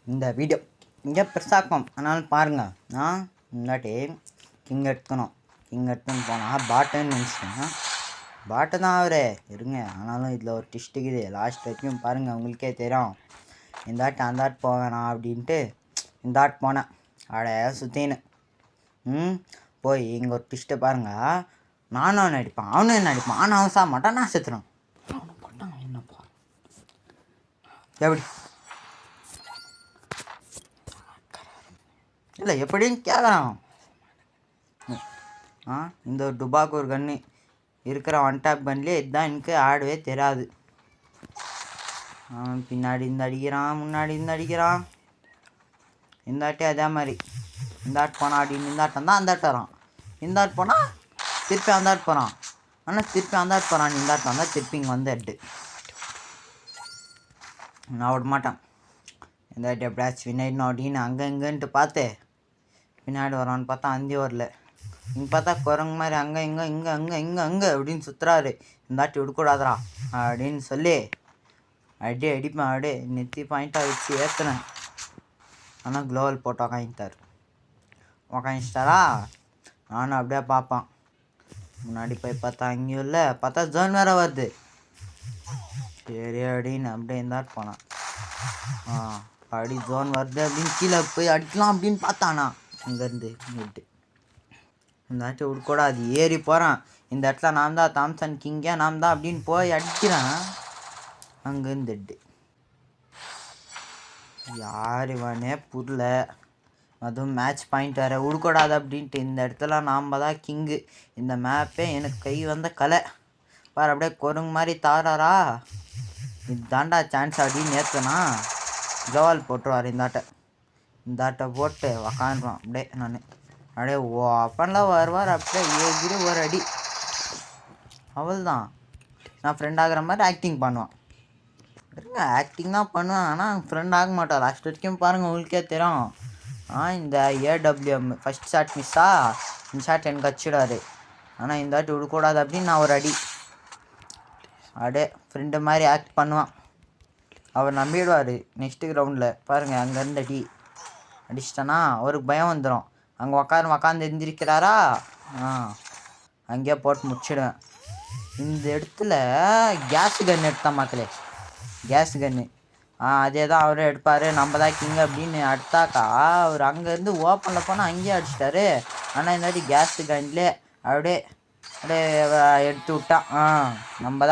இந்த வீடியோ இங்கே பெருசாக்கும் ஆனாலும் பாருங்கள். நான் முன்னாடி கிங் எடுத்துக்கணும். கிங் எடுத்துன்னு போனால் பாட்டுன்னு நினச்சிட்டேன். பாட்டு தான் அவரே இருங்க. ஆனாலும் இதில் ஒரு டிஸ்ட் இருக்குது. லாஸ்ட் வரைக்கும் பாருங்கள், உங்களுக்கே தெரியும். இந்த ஆட்டு அந்த ஆட்டு போவேணா அப்படின்ட்டு இந்த ஆட்டு போனேன். அடைய சுற்றின்னு போய் இங்கே ஒரு டிஸ்ட்டை பாருங்கள். நானும் நடிப்பேன், அவனும் நடிப்பான். ஆனால் அவன் சாக மாட்டான், நான் செத்துறேன். அவனு போட்டான் என்னப்பா எப்படி இல்லை எப்படின்னு கேட்குறான். இந்த ஒரு டுபாக்கு ஒரு கன்று இருக்கிற ஒன் டாப் கன்லேயே இதுதான் எனக்கு ஆடவே தெரியாது. பின்னாடி இந்த அடிக்கிறான், முன்னாடி இந்த அடிக்கிறான். இந்த ஆட்டே அதே மாதிரி இந்த ஆட்டு போனால் அப்படின்னு இந்த ஆட்டம் தான் அந்த ஆட்டு வரான். இந்த ஆட்டு போனால் திருப்பி அந்த ஆட்டு போகிறான். ஆனால் திருப்பி அந்த ஆட்டு போகிறான். இந்த ஆட்டம் வந்தால் திருப்பி இங்கே வந்து எட்டு நான் விட மாட்டேன். இந்த ஆட்டு எப்படியாச்சும் வினாயிடணும் அப்படின்னு அங்கே இங்கேன்ட்டு பார்த்து பின்னாடி வரான்னு பார்த்தா அந்தி வரல. இங்கே பார்த்தா குரங்கு மாதிரி அங்கே இங்கே இங்கே அங்கே இங்கே அங்கே அப்படின்னு சுற்றுறாரு. இந்த ஆட்டி விடக்கூடாதரா அப்படின்னு சொல்லி அப்படியே அடிப்பேன். அப்படியே நெத்தி பாயிண்ட்டாக வச்சு ஏற்றுனேன். ஆனால் க்ளோவல் போட்டு உக்காந்துட்டாரா. நானும் அப்படியே பார்ப்பேன். முன்னாடி போய் பார்த்தா அங்கேயும் இல்லை. பார்த்தா ஜோன் வேறு வருது. சரி அப்படின்னு அப்படியே இருந்தாட்டு போனான். அப்படி ஜோன் வருது அப்படின்னு கீழே போய் அடிக்கலாம் அப்படின்னு பார்த்தானா. அங்கேருந்து விட்டு இந்த ஆட்டை விடக்கூடாது ஏறி போகிறான். இந்த இடத்துல நான் தான் தாம்சன் கிங்கே நான் தான் அப்படின்னு போய் அடிக்கிறான். அங்கேருந்து யார் இவனே புரியல. அதுவும் மேட்ச் பாயிண்ட் வேறு விடக்கூடாது அப்படின்ட்டு இந்த இடத்துல நாம் தான் கிங்கு. இந்த மேப்பே எனக்கு கை வந்த கலை பார். அப்படியே குரங்கு மாதிரி தாராரா. இது தாண்டா சான்ஸ் அப்படின்னு ஏற்றுனா க்ளோவால் போட்டுருவார். இந்த ஆட்டை போட்டு உக்காந்துருவான். அப்படியே நான் அப்படியே ஓப்பனில் வருவார். அப்படியே ஏகிரி ஒரு அடி அவள் தான். நான் ஃப்ரெண்ட் ஆகிற மாதிரி ஆக்டிங் பண்ணுவான். இருங்க ஆக்டிங் தான் பண்ணுவேன், ஆனால் ஃப்ரெண்ட் ஆக மாட்டான். லாஸ்ட் வரைக்கும் பாருங்கள், உங்களுக்கே தெரியும். இந்த ஏடபிள்யூஎம் ஃபஸ்ட் ஷாட் மிஸ்ஸா, இந்த ஷாட் எனக்கு வச்சிடாரு. ஆனால் இந்த வாட்டி விடக்கூடாது அப்படின்னு நான் ஒரு அடி அப்படியே ஃப்ரெண்டு மாதிரி ஆக்ட் பண்ணுவான். அவர் நம்பிடுவார். நெக்ஸ்ட்டு கிரவுண்டில் பாருங்கள், அங்கேருந்து அடிச்சிட்டேன்னா அவருக்கு பயம் வந்துடும். அங்கே உக்காந்து எந்திரிக்கிறாரா, அங்கேயே போட்டு முடிச்சிடுவேன். இந்த இடத்துல கேஸ் கன் எடுத்தான் மக்களே. கேஸ் கன்னு அதே தான் அவரே எடுப்பார். நம்ம தான் கிங் அப்படின்னு எடுத்தாக்கா அவர் அங்கேருந்து ஓப்பனில் போனால் அங்கேயே அடிச்சிட்டாரு. ஆனால் இந்த மாதிரி கேஸ் கன்லேயே அப்படியே எடுத்து விட்டான். நம்ம தான்